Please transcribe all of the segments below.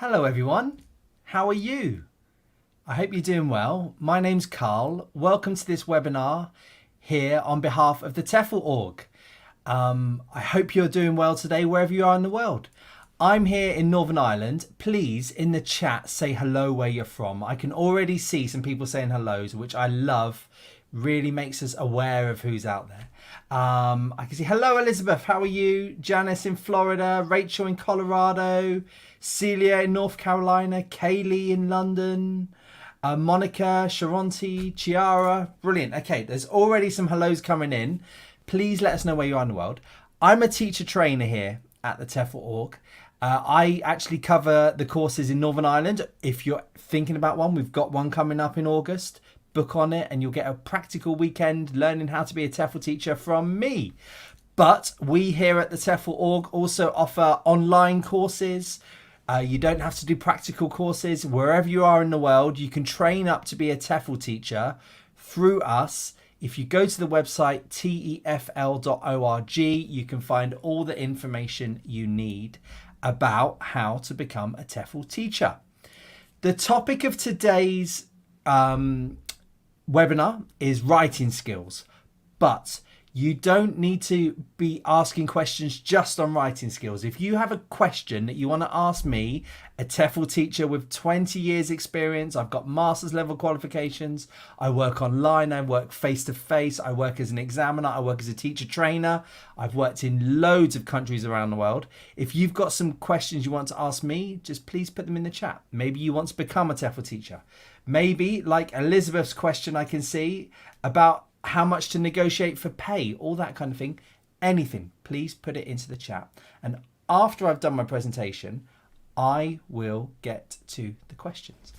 Hello everyone, how are you? I hope you're doing well. My name's Carl. Welcome to this webinar here on behalf of the TEFL org. I hope you're doing well today wherever you are in the world. I'm here in Northern Ireland. Please in the chat say hello where you're from. I can already see some people saying hellos, which I love. Really makes us aware of who's out there. I can see hello Elizabeth, how are you? Janice in Florida, Rachel in Colorado, Celia in North Carolina, Kaylee in London, Monica, Sharonti, Chiara. Brilliant. Okay, there's already some hellos coming in. Please let us know where you are in the world. I'm a teacher trainer here at the TEFL org. I actually cover the courses in Northern Ireland. If you're thinking about one, we've got one coming up in August. Book on it and you'll get a practical weekend learning how to be a TEFL teacher from me. But we here at the TEFL org also offer online courses. You don't have to do practical courses. Wherever you are in the world, you can train up to be a TEFL teacher through us. If you go to the website tefl.org, you can find all the information you need about how to become a TEFL teacher. The topic of today's webinar is writing skills, but you don't need to be asking questions just on writing skills. If you have a question that you want to ask me, a TEFL teacher with 20 years experience, I've got master's level qualifications, I work online, I work face to face, I work as an examiner, I work as a teacher trainer, I've worked in loads of countries around the world. If you've got some questions you want to ask me, just please put them in the chat. Maybe you want to become a TEFL teacher. Maybe like Elizabeth's question I can see about how much to negotiate for pay, all that kind of thing. Anything, please put it into the chat. And after I've done my presentation, I will get to the questions.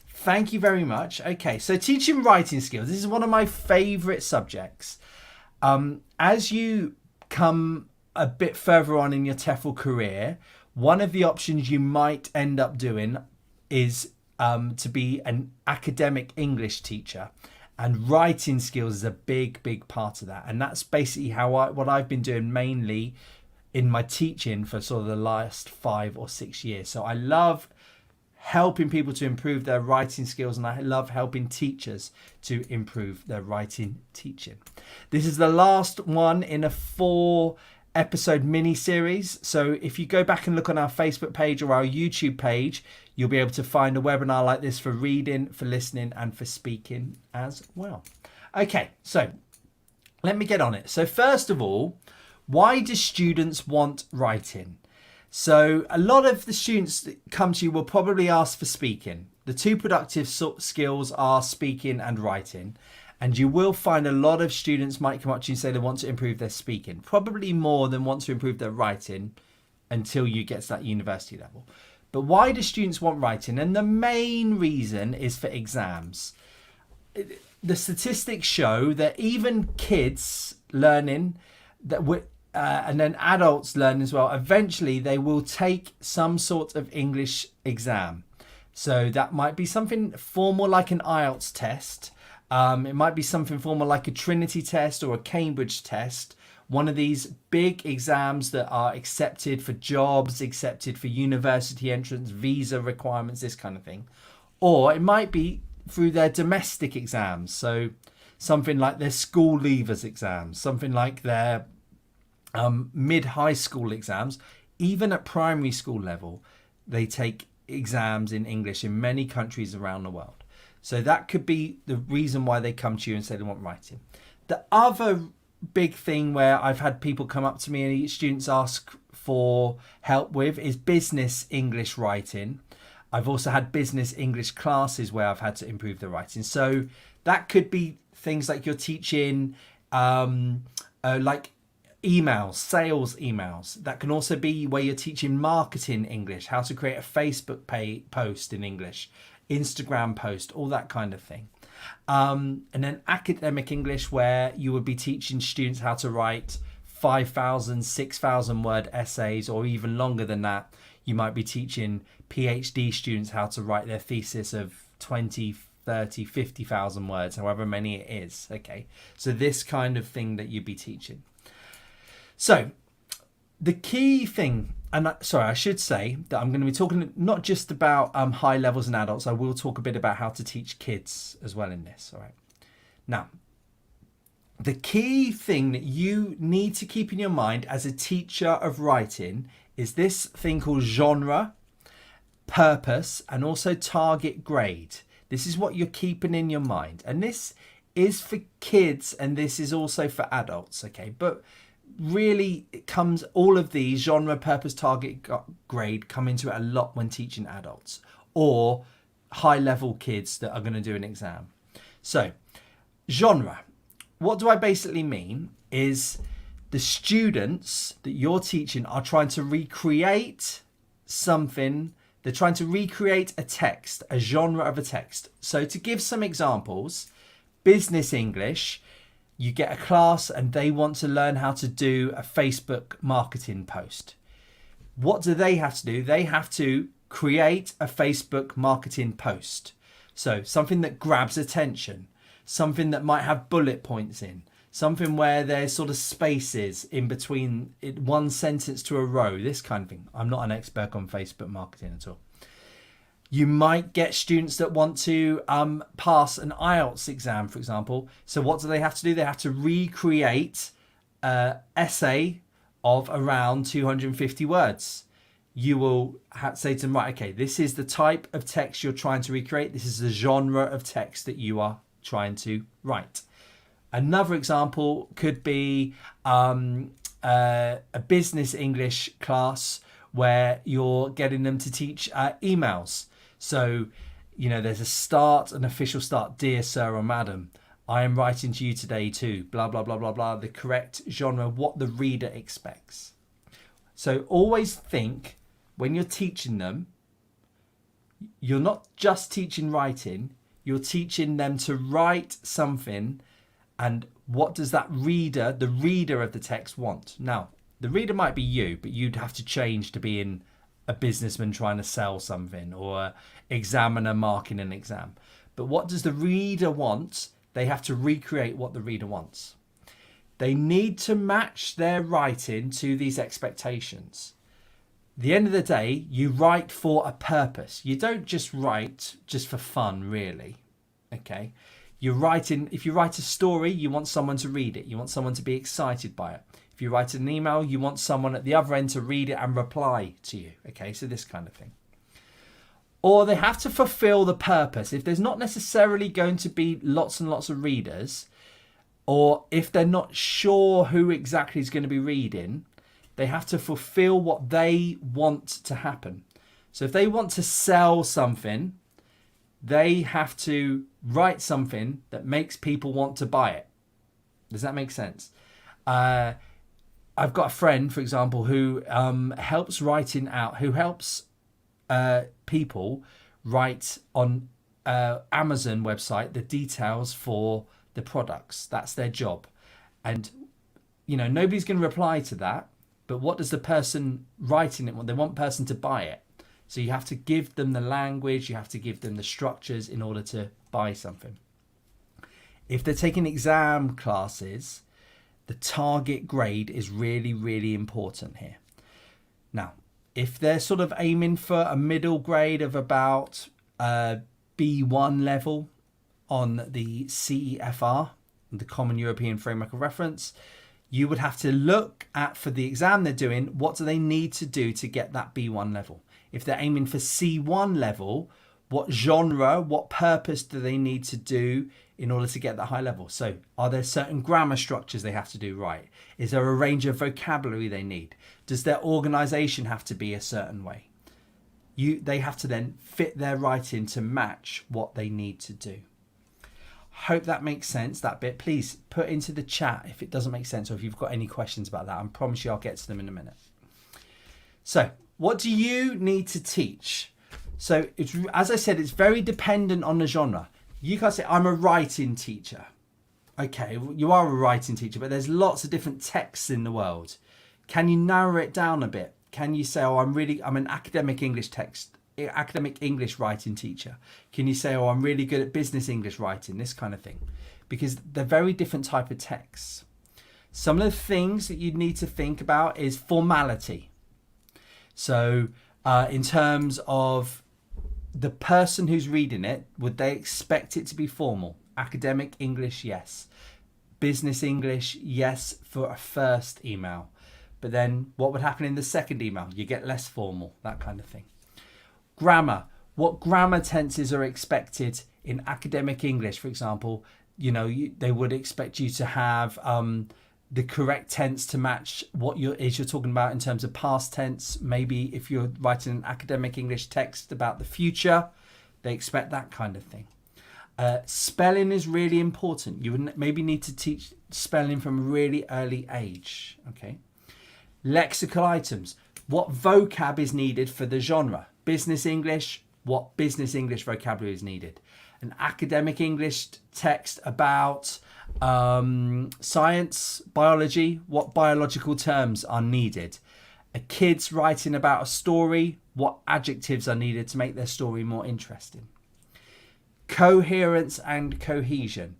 Thank you very much. Okay, so teaching writing skills. This is one of my favorite subjects. As you come a bit further on in your TEFL career, one of the options you might end up doing is to be an academic English teacher. And writing skills is a big part of that. And that's basically what I've been doing mainly in my teaching for sort of the last 5 or 6 years. So I love helping people to improve their writing skills, and I love helping teachers to improve their writing teaching. This is the last one in a 4-episode mini series. So if you go back and look on our Facebook page or our YouTube page, you'll be able to find a webinar like this for reading, for listening, and for speaking as well. Okay, so let me get on it. So first of all, why do students want writing? So a lot of the students that come to you will probably ask for speaking. The two productive skills are speaking and writing. And you will find a lot of students might come up to you and say they want to improve their speaking, probably more than want to improve their writing until you get to that university level. But why do students want writing? And the main reason is for exams. The statistics show that even kids learning, and then adults learn as well, eventually they will take some sort of English exam. So that might be something formal like an IELTS test. It might be something formal like a Trinity test or a Cambridge test. One of these big exams that are accepted for jobs, accepted for university entrance, visa requirements, this kind of thing. Or it might be through their domestic exams. So something like their school leavers exams, something like their mid-high school exams. Even at primary school level, they take exams in English in many countries around the world. So that could be the reason why they come to you and say they want writing. The other big thing where I've had people come up to me and students ask for help with is business English writing. I've also had business English classes where I've had to improve the writing. So that could be things like you're teaching like emails, sales emails. That can also be where you're teaching marketing English, how to create a Facebook post in English, Instagram post, all that kind of thing. And then academic English, where you would be teaching students how to write 5,000, 6,000 word essays, or even longer than that. You might be teaching PhD students how to write their thesis of 20, 30, 50,000 words, however many it is. Okay, so this kind of thing that you'd be teaching. So the key thing sorry, I should say that I'm going to be talking not just about high levels and adults. I will talk a bit about how to teach kids as well in this. All right. Now, the key thing that you need to keep in your mind as a teacher of writing is this thing called genre, purpose, and also target grade. This is what you're keeping in your mind. And this is for kids and this is also for adults. Okay. But really it comes, all of these genre, purpose, target grade come into it a lot when teaching adults or high level kids that are going to do an exam. So genre, what do I basically mean is the students that you're teaching are trying to recreate something. They're trying to recreate a text, a genre of a text. So to give some examples, business English, you get a class and they want to learn how to do a Facebook marketing post. What do they have to do? They have to create a Facebook marketing post. So something that grabs attention, something that might have bullet points in, something where there's sort of spaces in between one sentence to a row, this kind of thing. I'm not an expert on Facebook marketing at all. You might get students that want to pass an IELTS exam, for example. So what do they have to do? They have to recreate an essay of around 250 words. You will say to them, right, okay, this is the type of text you're trying to recreate. This is the genre of text that you are trying to write. Another example could be a business English class where you're getting them to teach emails. So, there's a start, an official start. Dear sir or madam, I am writing to you today too, blah, blah, blah, blah, blah. The correct genre, what the reader expects. So always think when you're teaching them, you're not just teaching writing, you're teaching them to write something. And what does that reader, the reader of the text, want? Now, the reader might be you, but you'd have to change to being a businessman trying to sell something or an examiner marking an exam. But what does the reader want? They have to recreate what the reader wants. They need to match their writing to these expectations. At the end of the day, you write for a purpose. You don't just write just for fun, really. Okay? You're writing, if you write a story, you want someone to read it. You want someone to be excited by it. If you write an email, you want someone at the other end to read it and reply to you. Okay, so this kind of thing. Or they have to fulfill the purpose. If there's not necessarily going to be lots and lots of readers, or if they're not sure who exactly is going to be reading, they have to fulfill what they want to happen. So if they want to sell something, they have to write something that makes people want to buy it. Does that make sense? I've got a friend, for example, who helps people write on Amazon website the details for the products. That's their job. And, nobody's going to reply to that. But what does the person writing it want? They want person to buy it. So you have to give them the language, you have to give them the structures in order to buy something. If they're taking exam classes, the target grade is really, really important here. Now, if they're sort of aiming for a middle grade of about B1 level on the CEFR, the Common European Framework of Reference, you would have to look at, for the exam they're doing, what do they need to do to get that B1 level? If they're aiming for C1 level, what genre, what purpose do they need to do in order to get that high level? So are there certain grammar structures they have to do right? Is there a range of vocabulary they need? Does their organization have to be a certain way? They have to then fit their writing to match what they need to do. Hope that makes sense, that bit. Please put into the chat if it doesn't make sense or if you've got any questions about that. I promise you I'll get to them in a minute. So what do you need to teach? So it's, as I said, it's very dependent on the genre. You can't say, I'm a writing teacher. Okay, you are a writing teacher, but there's lots of different texts in the world. Can you narrow it down a bit? Can you say, I'm an academic English writing teacher? Can you say, I'm really good at business English writing, this kind of thing? Because they're very different type of texts. Some of the things that you need to think about is formality. So in terms of the person who's reading it, would they expect it to be formal? Academic English, yes. Business English, yes, for a first email. But then what would happen in the second email? You get less formal, that kind of thing. Grammar. What grammar tenses are expected in academic English, for example? They would expect you to have the correct tense to match what you're talking about in terms of past tense. Maybe if you're writing an academic English text about the future, they expect that kind of thing. Spelling is really important. You would maybe need to teach spelling from a really early age. Okay. Lexical items. What vocab is needed for the genre? Business English. What business English vocabulary is needed? An academic English text about science, biology. What biological terms are needed? A kid's writing about a story. What adjectives are needed to make their story more interesting? Coherence and cohesion.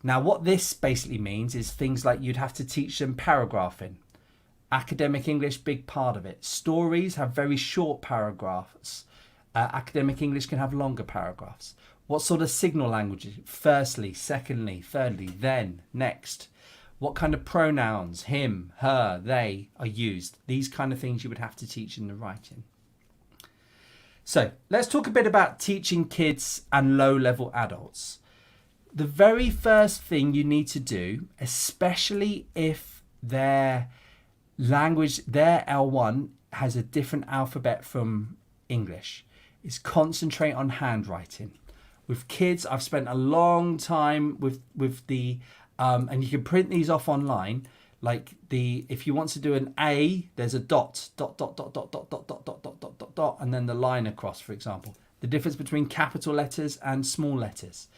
Now, what this basically means is things like you'd have to teach them paragraphing. Academic English, big part of it. Stories have very short paragraphs. Academic English can have longer paragraphs. What sort of signal languages? Firstly, secondly, thirdly, then, next. What kind of pronouns, him, her, they, are used? These kind of things you would have to teach in the writing. So let's talk a bit about teaching kids and low-level adults. The very first thing you need to do, especially if their language, their L1 has a different alphabet from English, is concentrate on handwriting. With kids, I've spent a long time with the, and you can print these off online. Like if you want to do an A, there's a dot, and then the line across, for example. The difference between capital letters and small letters.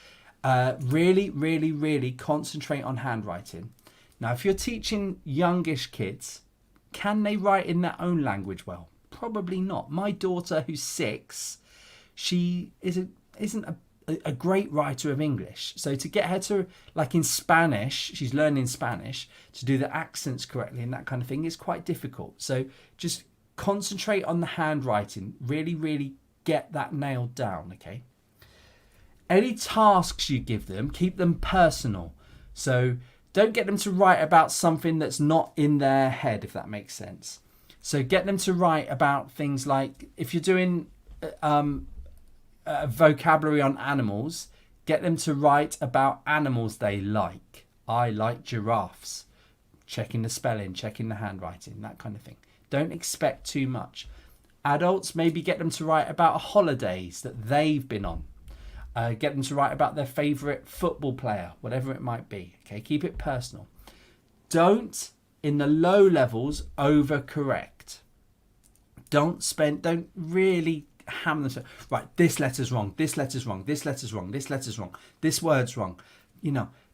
Really, really, really concentrate on handwriting. Now, if you're teaching youngish kids, can they write in their own language well? Probably not. My daughter, who's 6, she isn't a great writer of English. So to get her to, like in Spanish, she's learning Spanish, to do the accents correctly and that kind of thing is quite difficult. So just concentrate on the handwriting. Really, really get that nailed down, okay? Any tasks you give them, keep them personal. So don't get them to write about something that's not in their head, if that makes sense. So get them to write about things like, if you're doing vocabulary on animals, get them to write about animals they like. I like giraffes. Checking the spelling, checking the handwriting, that kind of thing. Don't expect too much. Adults, maybe get them to write about holidays that they've been on. Get them to write about their favourite football player, whatever it might be. Okay, keep it personal. Don't, in the low levels, overcorrect. Don't really hammer them. Right, this letter's wrong, this letter's wrong, this letter's wrong, this letter's wrong, this word's wrong.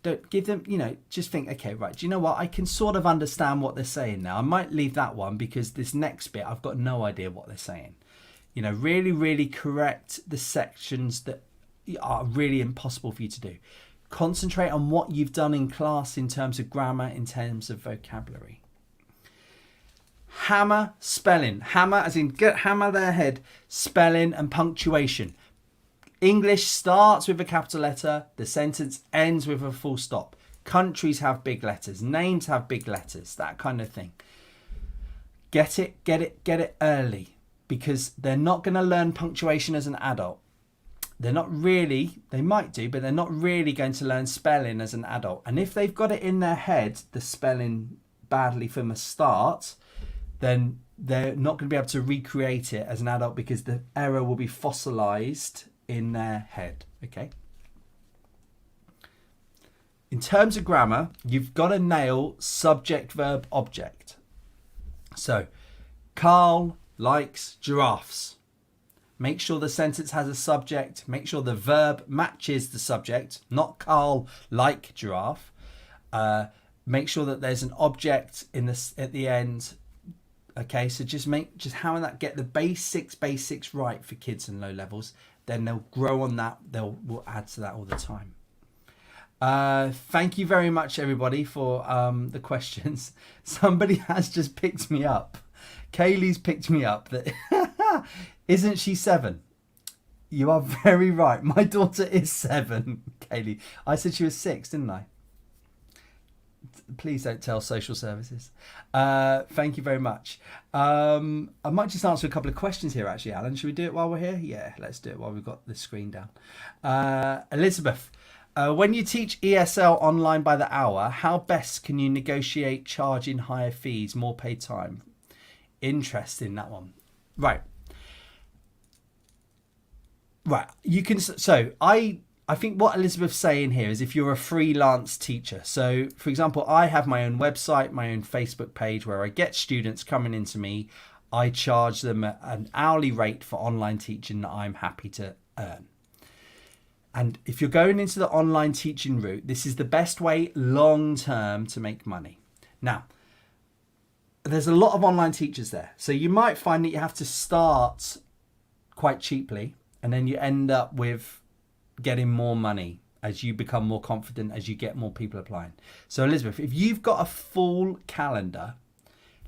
Don't give them, just think, okay, right, do you know what? I can sort of understand what they're saying now. I might leave that one because this next bit, I've got no idea what they're saying. Really, really correct the sections that are really impossible for you to do. Concentrate on what you've done in class in terms of grammar, in terms of vocabulary. Hammer spelling. Hammer as in hammer their head. Spelling and punctuation. English starts with a capital letter. The sentence ends with a full stop. Countries have big letters. Names have big letters. That kind of thing. Get it early. Because they're not going to learn punctuation as an adult. They might do, but they're not really going to learn spelling as an adult. And if they've got it in their head, the spelling badly from the start, then they're not going to be able to recreate it as an adult because the error will be fossilized in their head. Okay. In terms of grammar, you've got to nail subject, verb, object. So, Carl likes giraffes. Make sure the sentence has a subject. Make sure the verb matches the subject, not Carl like giraffe. Make sure that there's an object at the end. Okay, so just how that get the basics right for kids in low levels. Then they'll grow on that. We'll add to that all the time. Thank you very much, everybody, for the questions. Somebody has just picked me up. Kaylee's picked me up. That isn't she 7? You are very right. My daughter is 7, Kaylee. I said she was 6, didn't I? Please don't tell social services. Thank you very much. I might just answer a couple of questions here, actually, Alan. Should we do it while we're here? Yeah, let's do it while we've got the screen down. Elizabeth, when you teach ESL online by the hour, how best can you negotiate charging higher fees, more paid time? Interesting, that one. Right. You can. So I think what Elizabeth's saying here is if you're a freelance teacher. So, for example, I have my own website, my own Facebook page where I get students coming into me. I charge them an hourly rate for online teaching that I'm happy to earn. And if you're going into the online teaching route, this is the best way long term to make money. Now, there's a lot of online teachers there. So you might find that you have to start quite cheaply and then you end up with getting more money as you become more confident, as you get more people applying. So Elizabeth, if you've got a full calendar,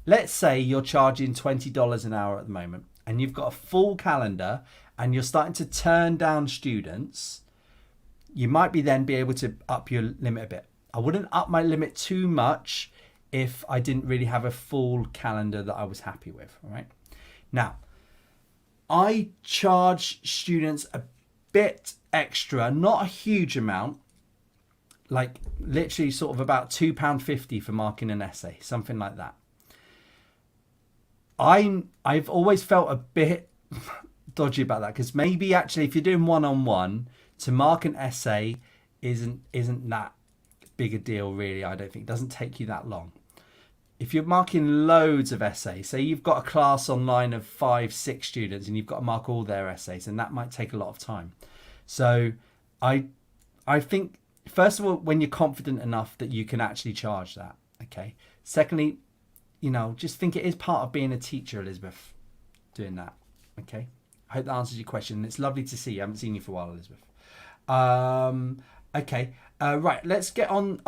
let's say you're charging $20 an hour at the moment and you've got a full calendar and you're starting to turn down students, you might then be able to up your limit a bit. I wouldn't up my limit too much if I didn't really have a full calendar that I was happy with. All right. Now, I charge students a bit extra, not a huge amount, like literally sort of about £2.50 for marking an essay, something like that. I've always felt a bit dodgy about that because maybe actually if you're doing one-on-one, to mark an essay isn't that big a deal really. I don't think it doesn't take you that long. If you're marking loads of essays, say you've got a class online of 5-6 students and you've got to mark all their essays, and that might take a lot of time. So I think, first of all, when you're confident enough that you can actually charge that, okay? Secondly, just think it is part of being a teacher, Elizabeth, doing that, okay? I hope that answers your question. It's lovely to see you. I haven't seen you for a while, Elizabeth. Okay. Right, let's get on.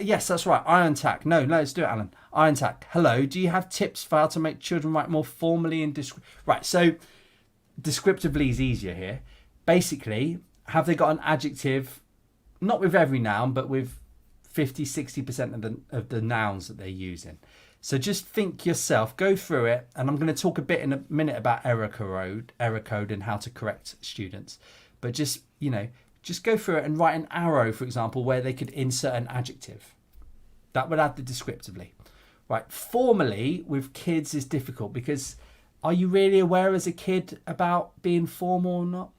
Yes, that's right. Iron Tack. No, let's do it, Alan. Iron Tack. Hello. Do you have tips for how to make children write more formally and right? So, descriptively is easier here. Basically, have they got an adjective? Not with every noun, but with 50-60% of the nouns that they're using. So just think yourself. Go through it, and I'm going to talk a bit in a minute about error code, and how to correct students. But just go through it and write an arrow, for example, where they could insert an adjective. That would add the descriptively. Right, formally with kids is difficult because are you really aware as a kid about being formal or not?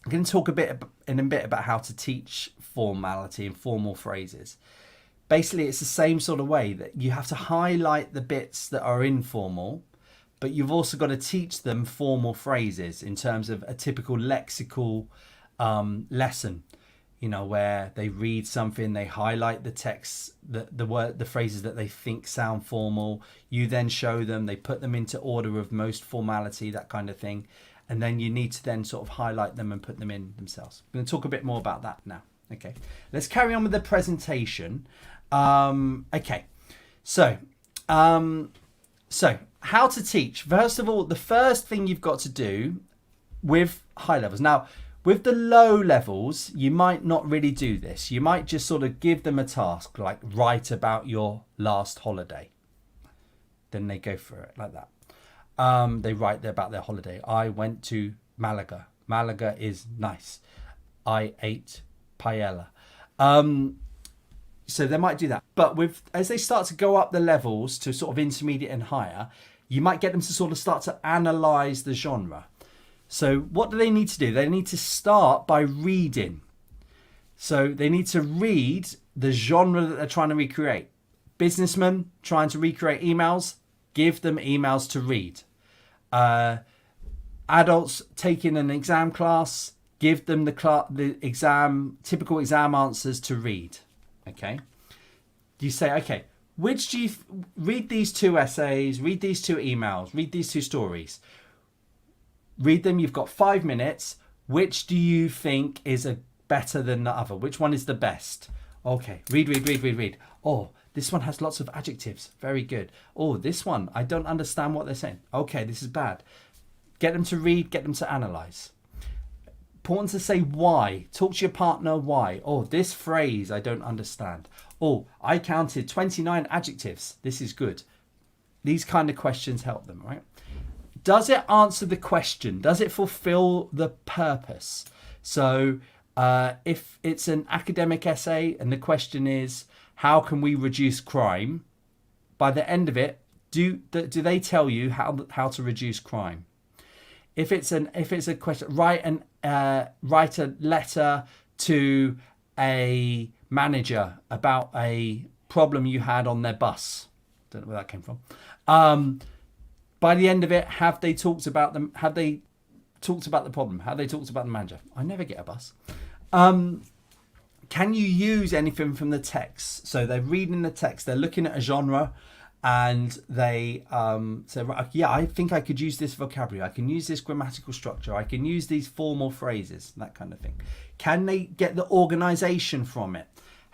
I'm going to talk in a bit about how to teach formality and formal phrases. Basically, it's the same sort of way that you have to highlight the bits that are informal, but you've also got to teach them formal phrases in terms of a typical lexical lesson, where they read something, they highlight the text, the phrases that they think sound formal. You then show them, they put them into order of most formality, that kind of thing. And then you need to then sort of highlight them and put them in themselves. I'm going to talk a bit more about that now. Okay, let's carry on with the presentation. Okay, so how to teach. First of all, the first thing you've got to do with high levels. Now, with the low levels, you might not really do this. You might just sort of give them a task, like write about your last holiday. Then they go through it like that. They write about their holiday. I went to Malaga. Malaga is nice. I ate paella. So they might do that. But as they start to go up the levels to sort of intermediate and higher, you might get them to sort of start to analyze the genre. So what do they need to do? They need to start by reading. So they need to read the genre that they're trying to recreate. Businessmen trying to recreate emails, give them emails to read. Adults taking an exam class, give them typical exam answers to read. Okay. You say, okay, read these 2 essays, read these 2 emails, read these 2 stories. Read them. You've got 5 minutes. Which do you think is better than the other? Which one is the best? Okay. Read. Oh, this one has lots of adjectives. Very good. Oh, this one, I don't understand what they're saying. Okay, this is bad. Get them to read, get them to analyze. Important to say why. Talk to your partner why. Oh, this phrase I don't understand. Oh, I counted 29 adjectives. This is good. These kind of questions help them, right? Does it answer the question? Does it fulfill the purpose? So if it's an academic essay and the question is, how can we reduce crime? By the end of it, do they tell you how to reduce crime? If it's a question, write a letter to a manager about a problem you had on their bus. Don't know where that came from. By the end of it, have they talked about them? Have they talked about the problem? Have they talked about the manager? I never get a bus. Can you use anything from the text? So they're reading the text, they're looking at a genre, and they say, right, yeah, I think I could use this vocabulary. I can use this grammatical structure. I can use these formal phrases, that kind of thing. Can they get the organization from it?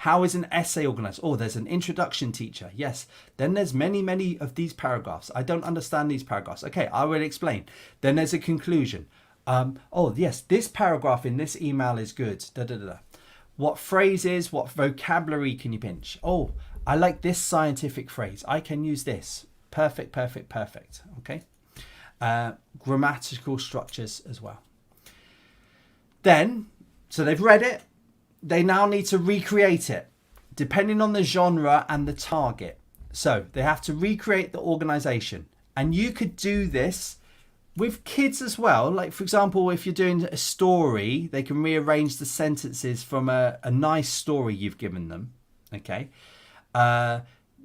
How is an essay organized? Oh, there's an introduction, teacher. Yes. Then there's many of these paragraphs. I don't understand these paragraphs. Okay, I will explain. Then there's a conclusion. Oh, yes, this paragraph in this email is good. Da, da, da, da. What phrases, what vocabulary can you pinch? Oh, I like this scientific phrase. I can use this. Perfect. Okay. Grammatical structures as well. Then, so they've read it. They now need to recreate it, depending on the genre and the target. So they have to recreate the organization. And you could do this with kids as well. Like, for example, if you're doing a story, they can rearrange the sentences from a nice story you've given them. Okay.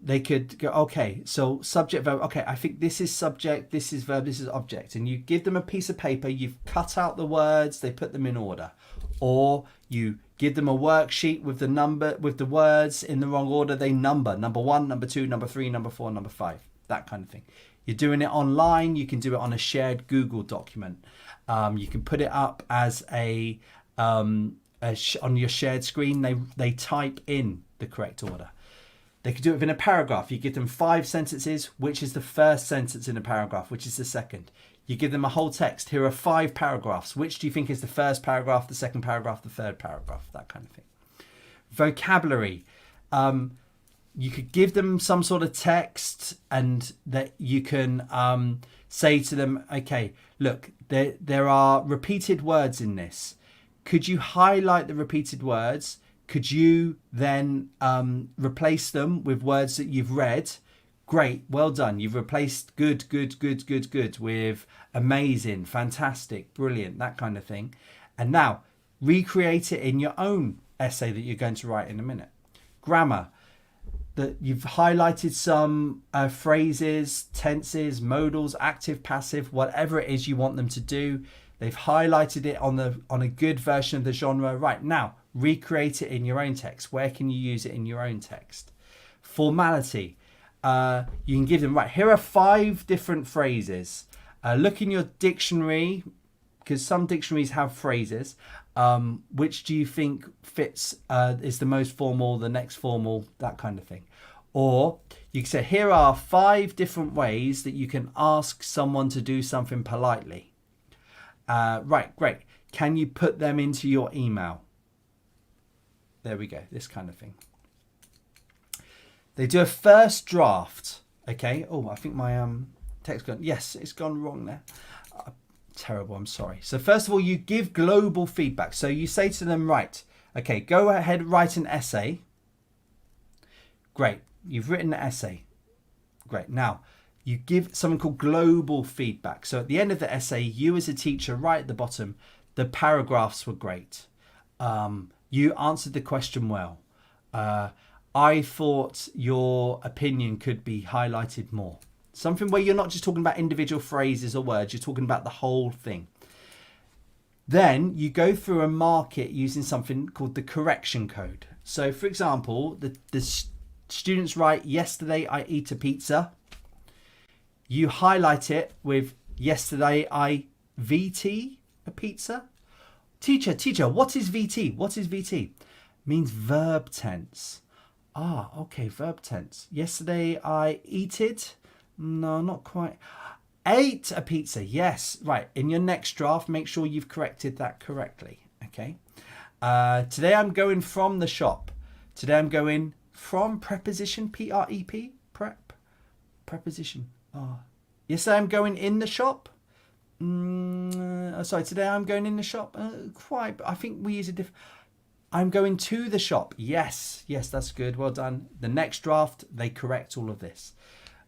They could go, okay, so subject, verb. Okay, I think this is subject, this is verb, this is object. And you give them a piece of paper, you've cut out the words, they put them in order. Or you give them a worksheet with the words in the wrong order. They number 1, number 2, number 3, number 4, number 5, that kind of thing. You're doing it online. You can do it on a shared Google document. You can put it up as on your shared screen. They type in the correct order. They could do it within a paragraph. You give them 5 sentences. Which is the first sentence in a paragraph? Which is the second? You give them a whole text. Here are 5 paragraphs. Which do you think is the first paragraph, the second paragraph, the third paragraph? That kind of thing. Vocabulary. You could give them some sort of text, and that you can say to them, okay, look, there are repeated words in this. Could you highlight the repeated words? Could you then replace them with words that you've read? Great, well done. You've replaced good with amazing, fantastic, brilliant, that kind of thing. And now recreate it in your own essay that you're going to write in a minute. Grammar. That you've highlighted some phrases, tenses, modals, active, passive, whatever it is you want them to do. They've highlighted it on a good version of the genre. Right, now, recreate it in your own text. Where can you use it in your own text? Formality. You can give them, right, here are 5 different phrases. Look in your dictionary, because some dictionaries have phrases. Which do you think fits, is the most formal, the next formal, that kind of thing. Or you can say, here are 5 different ways that you can ask someone to do something politely. Right, great. Can you put them into your email? There we go, this kind of thing. They do a first draft. Okay. Oh, I think my text gone. Yes, it's gone wrong there. Terrible, I'm sorry. So first of all, you give global feedback. So you say to them, right, okay, go ahead, write an essay. Great, you've written an essay. Great, now you give something called global feedback. So at the end of the essay, you as a teacher, right at the bottom, the paragraphs were great. You answered the question well. I thought your opinion could be highlighted more. Something where you're not just talking about individual phrases or words, you're talking about the whole thing. Then you go through and mark it using something called the correction code. So for example, the students write, yesterday I eat a pizza. You highlight it with, yesterday I VT a pizza. Teacher, what is VT? What is VT? Means verb tense. Ah, okay, verb tense. Yesterday I eated. No, not quite. Ate a pizza. Yes, right. In your next draft, make sure you've corrected that correctly. Okay. Today I'm going from the shop. Today I'm going from preposition, P-R-E-P, preposition. Oh. Yesterday I'm going in the shop. Sorry, today I'm going in the shop. Quite, but I think we use a different. I'm going to the shop. Yes, that's good. Well done. The next draft, they correct all of this.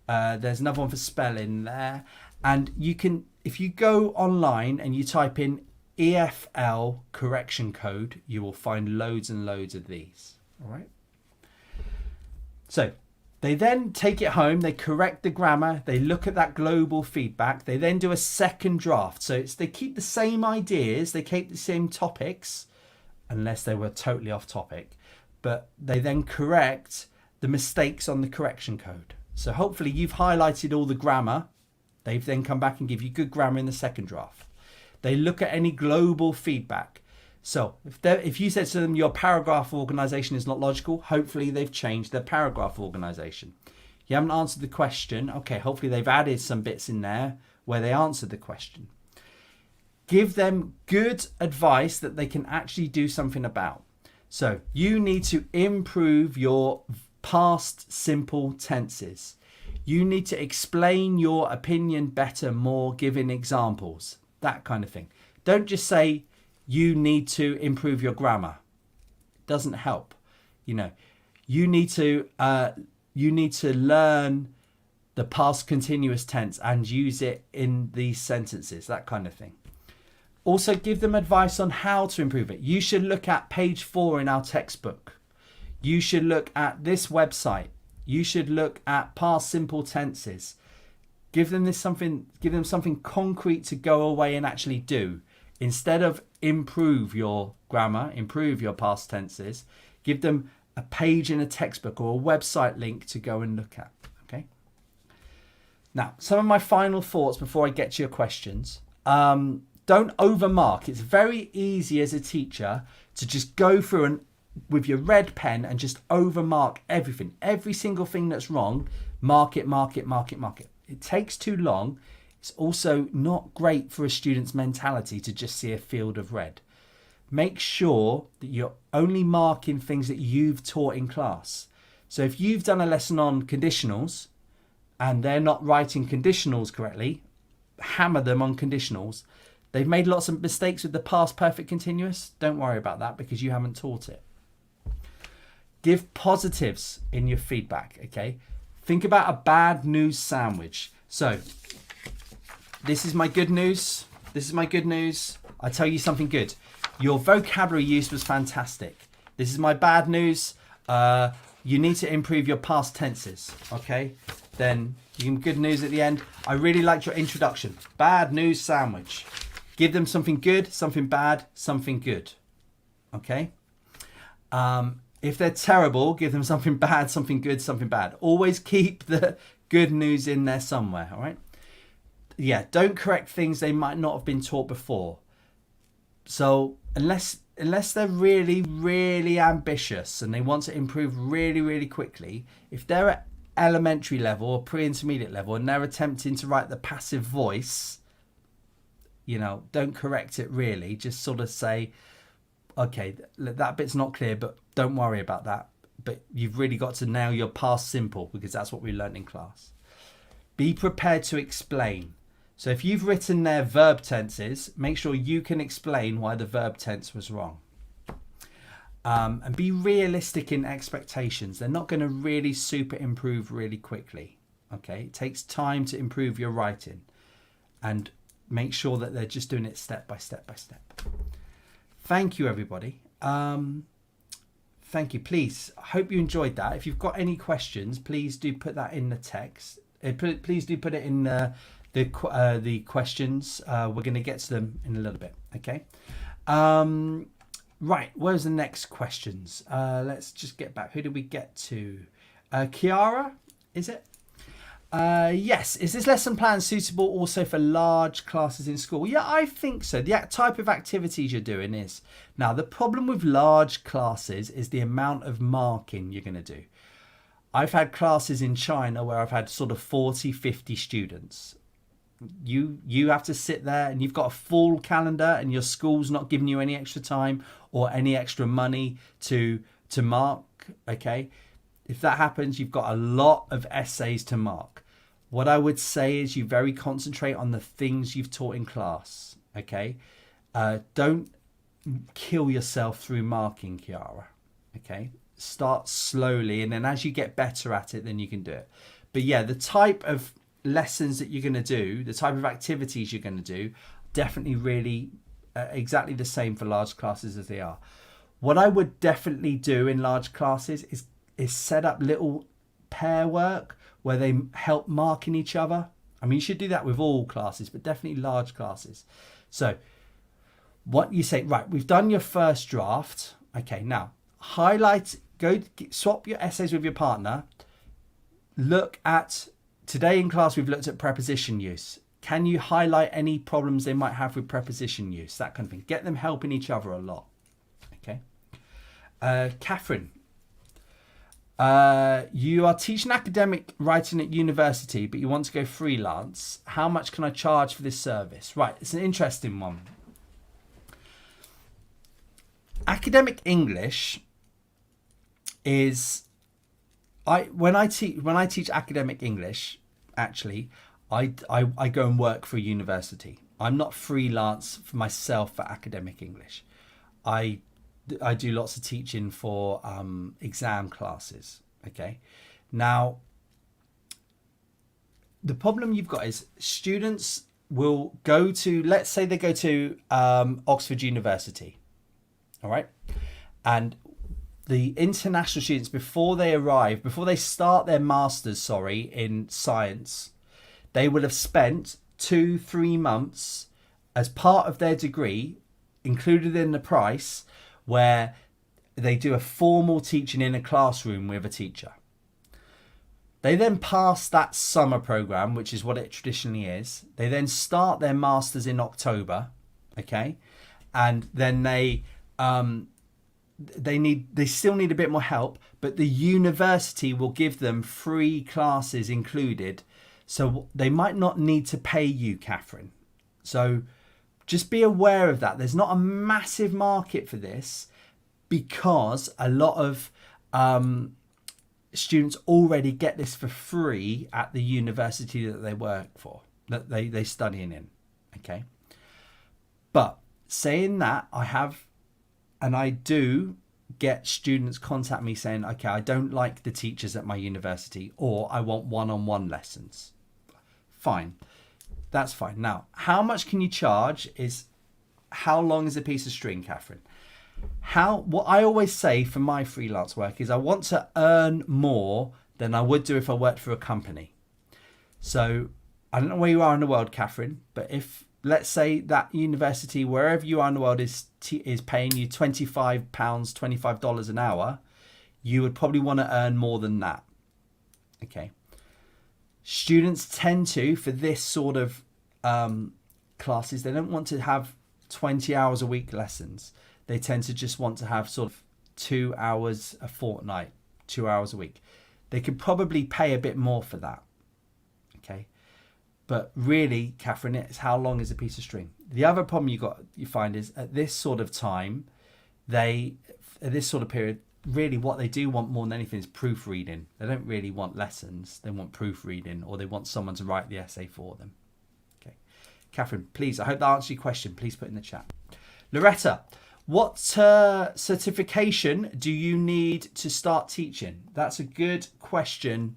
There's another one for spelling there. And you can, if you go online and you type in EFL correction code, you will find loads and loads of these. All right. So they then take it home, they correct the grammar, they look at that global feedback, they then do a second draft. So they keep the same ideas, they keep the same topics, unless they were totally off topic, but they then correct the mistakes on the correction code. So hopefully you've highlighted all the grammar. They've then come back and give you good grammar in the second draft. They look at any global feedback. So if you said to them your paragraph organization is not logical, hopefully they've changed their paragraph organization. You haven't answered the question. Okay, hopefully they've added some bits in there where they answered the question. Give them good advice that they can actually do something about. So you need to improve your past simple tenses. You need to explain your opinion better, more, giving examples, that kind of thing. Don't just say you need to improve your grammar. It doesn't help. You need to learn the past continuous tense and use it in these sentences, that kind of thing. Also give them advice on how to improve it. You should look at page 4 in our textbook. You should look at this website. You should look at past simple tenses. Give them something concrete to go away and actually do. Instead of improve your grammar, improve your past tenses, give them a page in a textbook or a website link to go and look at. Okay. Now, some of my final thoughts before I get to your questions. Don't overmark. It's very easy as a teacher to just go through and with your red pen and just overmark everything. Every single thing that's wrong, mark it. It takes too long. It's also not great for a student's mentality to just see a field of red. Make sure that you're only marking things that you've taught in class. So if you've done a lesson on conditionals and they're not writing conditionals correctly, hammer them on conditionals. They've made lots of mistakes with the past perfect continuous. Don't worry about that because you haven't taught it. Give positives in your feedback, okay? Think about a bad news sandwich. So, this is my good news. I tell you something good. Your vocabulary use was fantastic. This is my bad news. You need to improve your past tenses, okay? Then you give good news at the end. I really liked your introduction. Bad news sandwich. Give them something good, something bad, something good, okay? If they're terrible, give them something bad, something good, something bad. Always keep the good news in there somewhere, all right? Yeah, don't correct things they might not have been taught before. So unless they're really, really ambitious and they want to improve really, really quickly, if they're at elementary level or pre-intermediate level and they're attempting to write the passive voice, don't correct it really. Just sort of say, okay, that bit's not clear, but don't worry about that. But you've really got to nail your past simple because that's what we learned in class. Be prepared to explain. So if you've written their verb tenses, make sure you can explain why the verb tense was wrong. And be realistic in expectations. They're not going to really super improve really quickly. Okay, it takes time to improve your writing. And make sure that they're just doing it step by step by step. Thank you, everybody. Thank you. Please, I hope you enjoyed that. If you've got any questions, please do put that in the text. Please do put it in the questions. We're going to get to them in a little bit. Okay. Right. Where's the next questions? Let's just get back. Who did we get to? Kiara, is it? Yes. Is this lesson plan suitable also for large classes in school? Yeah, I think so. The type of activities you're doing is. Now, the problem with large classes is the amount of marking you're going to do. I've had classes in China where I've had sort of 40, 50 students. You have to sit there and you've got a full calendar and your school's not giving you any extra time or any extra money to mark. Okay, if that happens, you've got a lot of essays to mark. What I would say is you very concentrate on the things you've taught in class. Okay, don't kill yourself through marking, Kiara. Okay, start slowly, and then as you get better at it, then you can do it. But yeah, the type of lessons that you're going to do, the type of activities you're going to do, definitely really exactly the same for large classes as they are. What I would definitely do in large classes is set up little pair work where they help marking each other. I mean, you should do that with all classes, but definitely large classes. So what you say, right, we've done your first draft. Okay, now highlight, swap your essays with your partner. Look at, today in class, we've looked at preposition use. Can you highlight any problems they might have with preposition use? That kind of thing. Get them helping each other a lot. Okay. Catherine, you are teaching academic writing at university, but you want to go freelance. How much can I charge for this service? Right. It's an interesting one. Academic English is, when I teach academic English, actually, I go and work for a university. I'm not freelance for myself for academic English. I do lots of teaching for exam classes. Okay, now the problem you've got is students will go to, let's say they go to Oxford University. All right, and the international students, before they start their masters, in science, they will have spent 2-3 months as part of their degree, included in the price, where they do a formal teaching in a classroom with a teacher. They then pass that summer program, which is what it traditionally is. They then start their masters in October, okay, and then they still need a bit more help, but the university will give them free classes included, so they might not need to pay you, Catherine. So just be aware of that. There's not a massive market for this because a lot of students already get this for free at the university that they work for, that they studying in. Okay, but saying that, I do get students contact me saying, okay, I don't like the teachers at my university, or I want one-on-one lessons. Fine, that's fine. Now, how much can you charge is how long is a piece of string, Catherine? What I always say for my freelance work is I want to earn more than I would do if I worked for a company. So I don't know where you are in the world, Catherine, but if, let's say that university, wherever you are in the world, is paying you £25, $25 an hour, you would probably want to earn more than that. Okay. Students tend to, for this sort of classes, they don't want to have 20 hours a week lessons. They tend to just want to have sort of 2 hours a fortnight, 2 hours a week. They could probably pay a bit more for that. Okay. But really, Catherine, it's how long is a piece of string. The other problem you find is at this sort of time, at this sort of period, really what they do want more than anything is proofreading. They don't really want lessons. They want proofreading, or they want someone to write the essay for them. Okay, Catherine, please, I hope that answers your question. Please put in the chat. Loretta, what certification do you need to start teaching? That's a good question,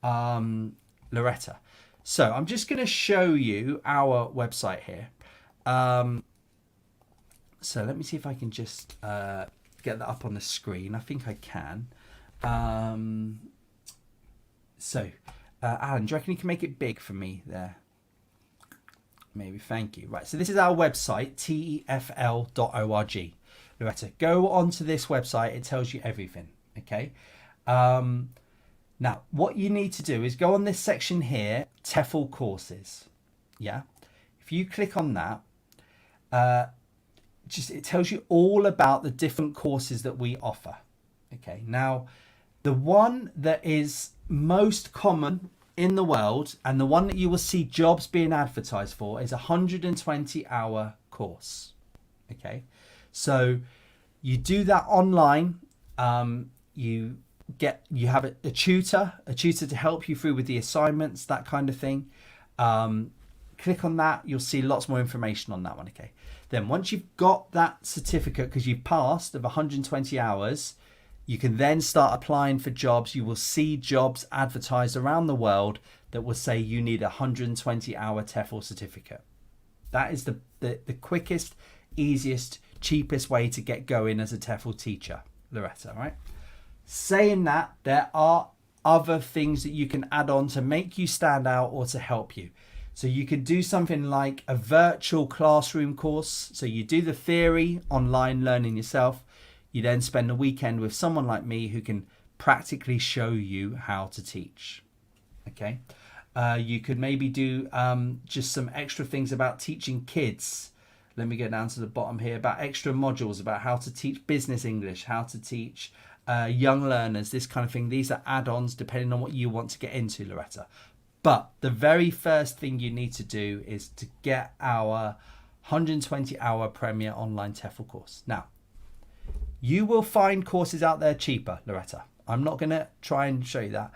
Loretta. So I'm just going to show you our website here. So let me see if I can just get that up on the screen. I think I can. Alan, do you reckon you can make it big for me there? Maybe, thank you. Right, so this is our website, TEFL.org. Loretta, go onto this website. It tells you everything, okay? Now, what you need to do is go on this section here, TEFL courses. Yeah. If you click on that, it tells you all about the different courses that we offer. Okay. Now, The one that is most common in the world and the one that you will see jobs being advertised for is a 120-hour course. Okay, so you do that online. You have a tutor to help you through with the assignments, that kind of thing. Click on that, you'll see lots more information on that one. Okay, then once you've got that certificate, because you've passed of 120 hours, you can then start applying for jobs. You will see jobs advertised around the world that will say you need a 120-hour TEFL certificate. That is the quickest, easiest, cheapest way to get going as a TEFL teacher, Loretta, right? Saying that, there are other things that you can add on to make you stand out or to help you. So you could do something like a virtual classroom course. So you do the theory online, learning yourself. You then spend the weekend with someone like me who can practically show you how to teach. Okay. You could maybe do just some extra things about teaching kids. Let me go down to the bottom here, about extra modules about how to teach business English, how to teach young learners, this kind of thing. These are add-ons depending on what you want to get into, Loretta. But the very first thing you need to do is to get our 120-hour Premier Online TEFL course. Now, you will find courses out there cheaper, Loretta. I'm not going to try and show you that.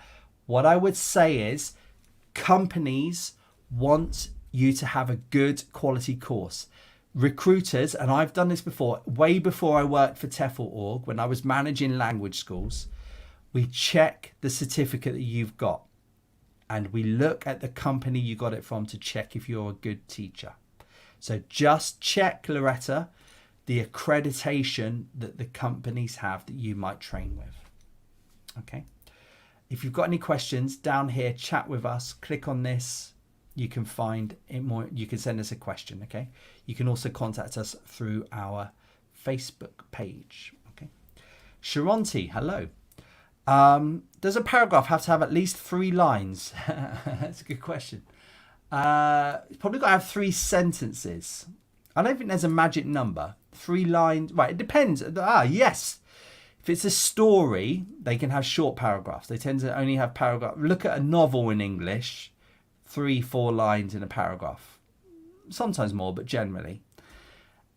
What I would say is companies want you to have a good quality course. Recruiters, and I've done this before, way before I worked for TEFL.org, when I was managing language schools, we check the certificate that you've got. And we look at the company you got it from to check if you're a good teacher. So just check, Loretta, the accreditation that the companies have that you might train with. Okay. If you've got any questions down here, chat with us, click on this. You can find it more. You can send us a question. Okay. You can also contact us through our Facebook page. Okay. Sharonti, hello. Does a paragraph have to have at least 3 lines? That's a good question. It's probably got to have 3 sentences. I don't think there's a magic number. 3 lines. Right, it depends. Yes. If it's a story, they can have short paragraphs. They tend to only have paragraph. Look at a novel in English. 3-4 lines in a paragraph. Sometimes more, but generally.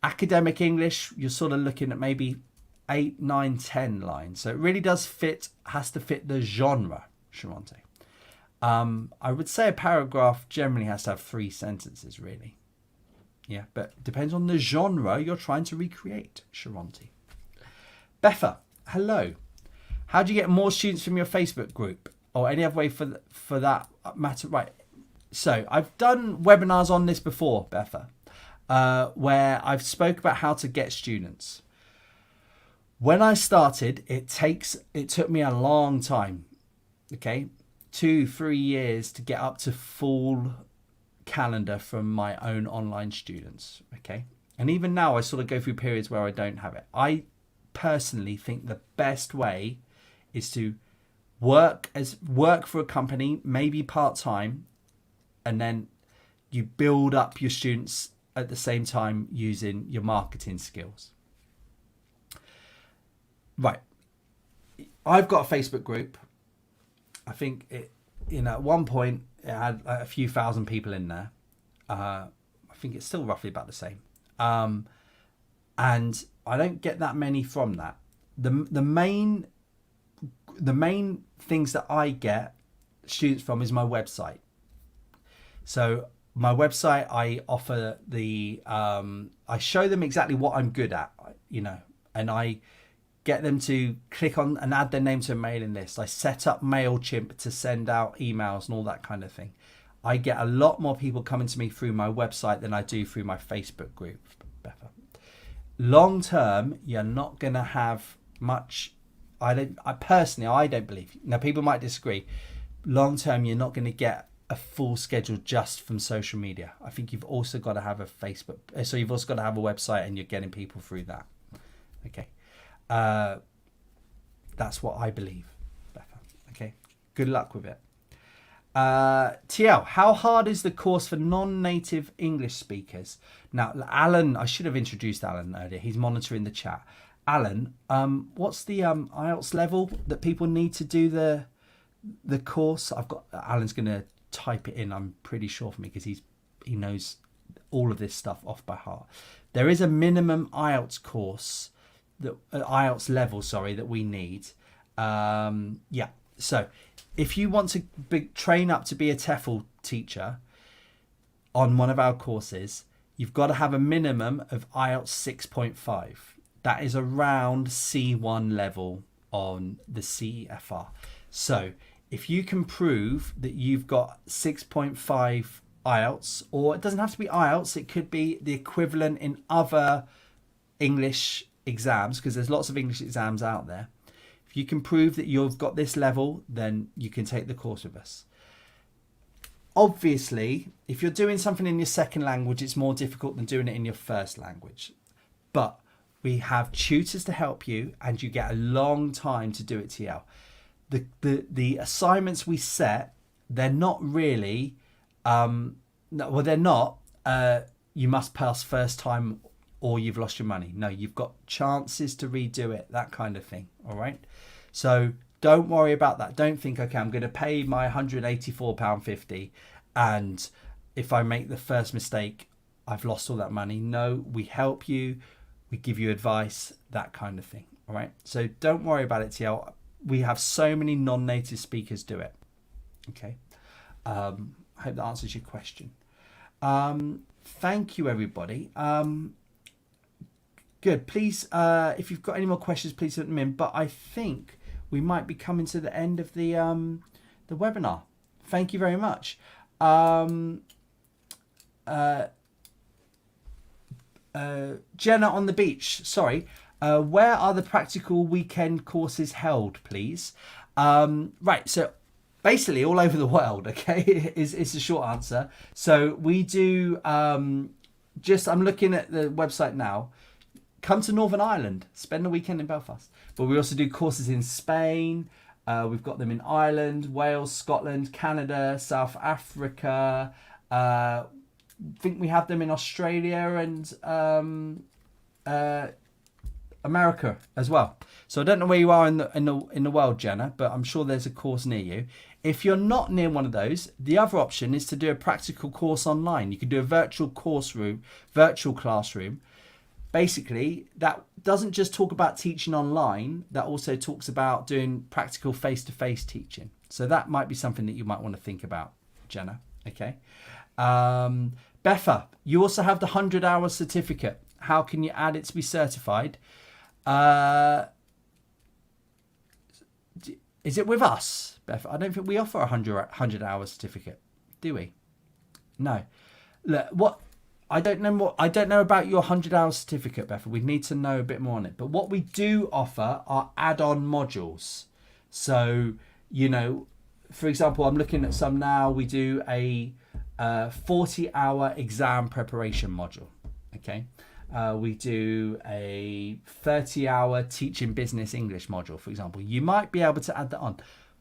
Academic English, you're sort of looking at maybe 8, 9, 10 lines. So it really does has to fit the genre, Sharonte. I would say a paragraph generally has to have 3 sentences, really. Yeah, but it depends on the genre you're trying to recreate, Sharonte. Betha, hello. How do you get more students from your Facebook group? Or any other way for that matter? Right. So I've done webinars on this before, Betha, where I've spoke about how to get students. When I started, it took me a long time, okay, 2-3 years to get up to full calendar from my own online students, okay? And even now, I sort of go through periods where I don't have it. I personally think the best way is to work for a company, maybe part-time, and then you build up your students at the same time using your marketing skills. Right. I've got a Facebook group. I think at one point it had a few thousand people in there. I think it's still roughly about the same. And I don't get that many from that. The main things that I get students from is my website. So my website, I offer I show them exactly what I'm good at, and I get them to click on and add their name to a mailing list. I set up MailChimp to send out emails and all that kind of thing. I get a lot more people coming to me through my website than I do through my Facebook group. Long term, you're not going to have much. I don't believe. Now, people might disagree. Long term, you're not going to get a full schedule just from social media. I think you've also got to have a Facebook. So you've also got to have a website, and you're getting people through that. Okay. That's what I believe, Becca. Okay. Good luck with it. TL, how hard is the course for non-native English speakers? Now, Alan, I should have introduced Alan earlier. He's monitoring the chat. Alan, what's the IELTS level that people need to do the course? I've got Alan's going to type it in. I'm pretty sure for me because he knows all of this stuff off by heart. There is a minimum IELTS course that IELTS level, sorry, that we need. Yeah. So if you want to train up to be a TEFL teacher on one of our courses, you've got to have a minimum of IELTS 6.5. That is around C1 level on the TEFL. So if you can prove that you've got 6.5 IELTS, or it doesn't have to be IELTS, it could be the equivalent in other English exams, because there's lots of English exams out there. If you can prove that you've got this level, then you can take the course with us. Obviously, if you're doing something in your second language, it's more difficult than doing it in your first language. But we have tutors to help you, and you get a long time to do it, TL. The assignments we set, they're not really, they're not, you must pass first time or you've lost your money. No, you've got chances to redo it, that kind of thing, all right? So don't worry about that. Don't think, okay, I'm going to pay my £184.50 and if I make the first mistake, I've lost all that money. No, we help you. We give you advice, that kind of thing, all right? So don't worry about it, TL. We have so many non-native speakers do it, okay? I hope that answers your question. Thank you, everybody. Good. Please, if you've got any more questions, please put them in. But I think we might be coming to the end of the webinar. Thank you very much. Jenna on the beach. Sorry. Where are the practical weekend courses held, please? Right. So basically all over the world. Okay, is the short answer. So we do. I'm looking at the website now. Come to Northern Ireland, spend a weekend in Belfast. But we also do courses in Spain. We've got them in Ireland, Wales, Scotland, Canada, South Africa. I think we have them in Australia and America as well. So I don't know where you are in the world, Jenna, but I'm sure there's a course near you. If you're not near one of those, the other option is to do a practical course online. You can do a virtual classroom. Basically, that doesn't just talk about teaching online, that also talks about doing practical face-to-face teaching. So that might be something that you might want to think about, Jenna. Okay. Betha, you also have the 100-hour certificate. How can you add it to be certified? Is it with us, Betha? I don't think we offer a 100-hour certificate, do we? No. Look, what... I don't know about your 100-hour certificate, Betha. We need to know a bit more on it. But what we do offer are add-on modules. So, you know, for example, I'm looking at some now. We do a 40-hour exam preparation module. Okay. We do a 30-hour teaching business English module, for example. You might be able to add that on.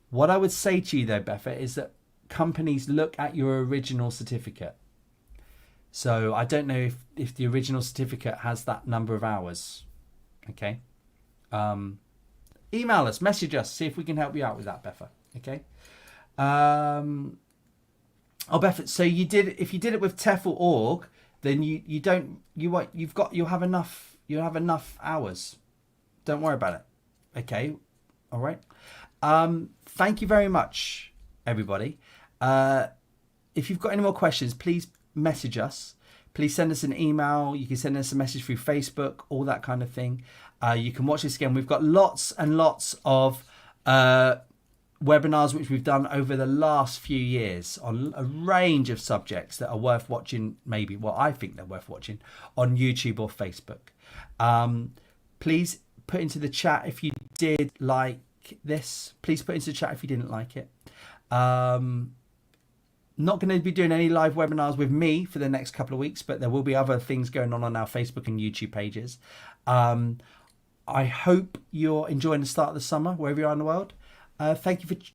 What I would say to you, though, Betha, is that companies look at your original certificate. So I don't know if the original certificate has that number of hours. Okay. Email us, message us, see if we can help you out with that, Betha. Okay. Oh, Betha, so if you did it with TEFL.org, then you'll have enough hours. Don't worry about it. Okay. All right. Thank you very much, everybody. If you've got any more questions, please message us. Please send us an email. You can send us a message through Facebook, all that kind of thing. You can watch this again. We've got lots and lots of webinars which we've done over the last few years on a range of subjects that are worth watching, maybe, well, I think they're worth watching on YouTube or Facebook. Please put into the chat if you did like this. Please put into the chat if you didn't like it. Not going to be doing any live webinars with me for the next couple of weeks, but there will be other things going on our Facebook and YouTube pages. I hope you're enjoying the start of the summer, wherever you are in the world. Thank you for